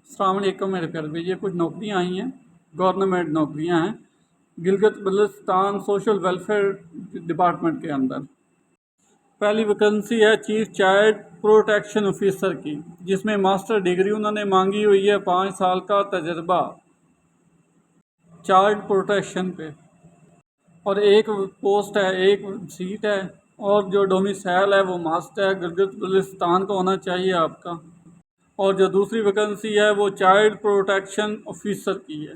अस्सलाम वालेकुम मेरे प्यारे भाई, ये कुछ नौकरियां आई हैं, गवर्नमेंट नौकरियां हैं Gilgit Baltistan social welfare department के अंदर। पहली वैकेंसी है चीफ चाइल्ड प्रोटेक्शन ऑफिसर की, जिसमें मास्टर डिग्री उन्होंने मांगी हुई है, 5 साल का तजर्बा चाइल्ड प्रोटेक्शन पे। और एक पोस्ट है, एक सीट है, और जो डोमिसाइल है वो मस्ट है, गिलगित बल्तिस्तान का होना चाहिए आपका। और जो दूसरी वैकेंसी है वो चाइल्ड प्रोटेक्शन ऑफिसर की है,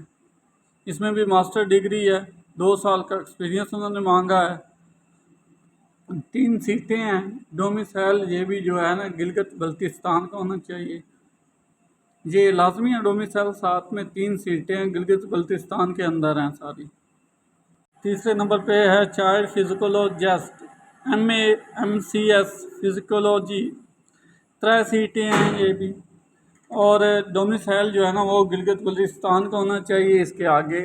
इसमें भी मास्टर डिग्री है, 2 साल का एक्सपीरियंस उन्होंने मांगा है। 3 सीटें हैं, डोमिसाइल ये भी जो है ना गिलगित बल्तिस्तान का होना चाहिए, ये लाजमी है डोमिसाइल। साथ में 3 सीटें गिलगित बल्तिस्तान के अंदर हैं सारी। तीसरे नंबर पे है चाइल्ड फिजिकोलॉजिस्ट, MA MCS फिजिकोलॉजी, 3 सीटें हैं ये भी। और डोमिसाइल जो है ना वो गिलगित बल्तिस्तान का होना चाहिए। इसके आगे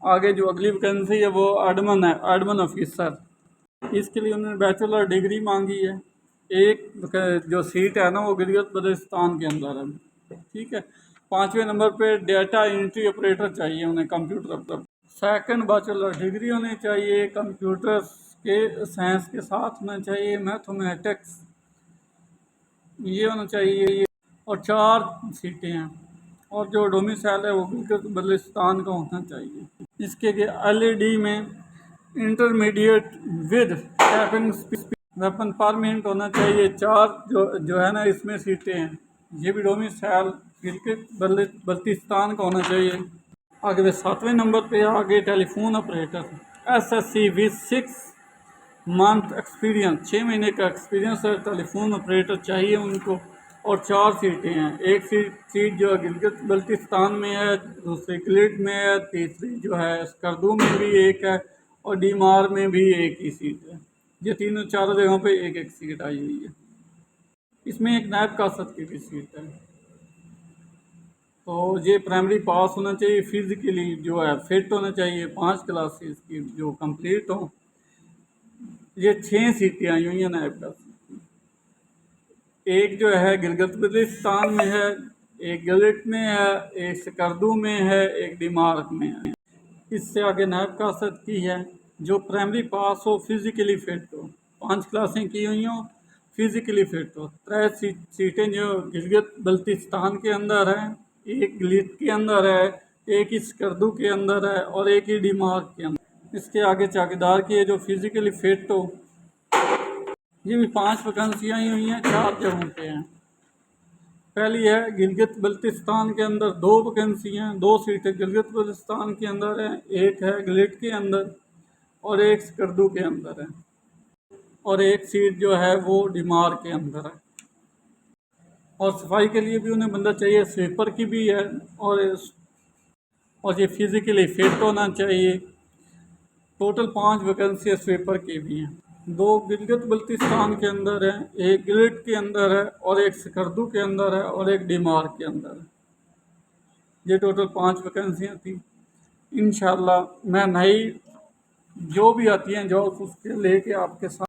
आगे जो अगली वैकेंसी है वो एडमन है, एडमन ऑफिसर। इसके लिए उन्होंने बैचलर डिग्री मांगी है। एक जो सीट है ना वो गिलगित बल्तिस्तान के अंदर है, ठीक है। 5वें नंबर पे डेटा एंट्री ऑपरेटर चाहिए उन्हें, कंप्यूटर पर। सेकंड बैचलर डिग्री होनी चाहिए, कंप्यूटर के साइंस के साथ होना चाहिए, मैथमेटिक्स ये होना चाहिए। और 4 सीटें हैं, और जो डोमिसाइल है वो गिलगित बल्तिस्तान का होना चाहिए। इसके LAD में intermediate with typing speed, weapon permit होना चाहिए। 4 जो है ना इसमें सीटें हैं, ये भी डोमिसाइल गिलगित बल्तिस्तान का होना चाहिए। आगे वे 7वें नंबर पे आगे telephone operator, SSC with 6 month experience, 6 महीने का एक्सपीरियंस है, टेलीफोन ऑपरेटर चाहिए उनको। और 4 सीटें हैं, एक सीट जो है गिलगित बल्तिस्तान में है, दूसरी गिलगित में है, तीसरी जो है स्कर्दू में भी एक है, और डीमार में भी एक ही सीट है। ये तीनों चारों जगहों पे एक एक सीट आई हुई है। इसमें एक नायब कासद की भी सीट है। तो ये प्राइमरी पास होना चाहिए, फिजिकली जो है फिट होना चाहिए, 5 क्लासेस की जो कंप्लीट हो। ये 6 सीटें आई हुई हैं नायब कासद। एक जो है गिलगित बल्तिस्तान में है, एक गिलगित में है, एक स्कर्दू में है, एक डिमार्क में है। इससे आगे नायब कासद की है, जो प्राइमरी पास हो, फिजिकली फिट हो, 5 क्लासें की हुई हों, फिजिकली फिट हो। 3 सीटें जो गिलगित बल्तिस्तान के अंदर है, एक गिलगित के अंदर है, एक ही स्कर्दू के अंदर है, और एक ही डिमार्क के अंदर। इसके आगे चौकीदार की है, जो फिजिकली फिट हो। ये भी 5 वैकेंसियाँ ही हुई हैं, 4 जगहों पे हैं। पहली है गिलगित बल्तिस्तान के अंदर 2 वैकेंसियाँ, 2 सीटें गिलगित बल्तिस्तान के अंदर हैं, एक है गिलगित के अंदर और एक स्कर्दू के अंदर है, और एक सीट जो है वो डिमार के अंदर है। और सफाई के लिए भी उन्हें बंदा चाहिए, स्वीपर की भी है, और ये फिजिकली फिट होना चाहिए। टोटल 5 वैकेंसी स्वीपर की भी हैं। 2 गिलगित बल्तिस्तान के अंदर है, एक गिलगित के अंदर है, और एक स्कर्दू के अंदर है, और एक डिमार के अंदर है। ये टोटल 5 वैकेंसियाँ थी। इंशाल्लाह मैं नई जो भी आती हैं जॉब उसके लेके आपके साथ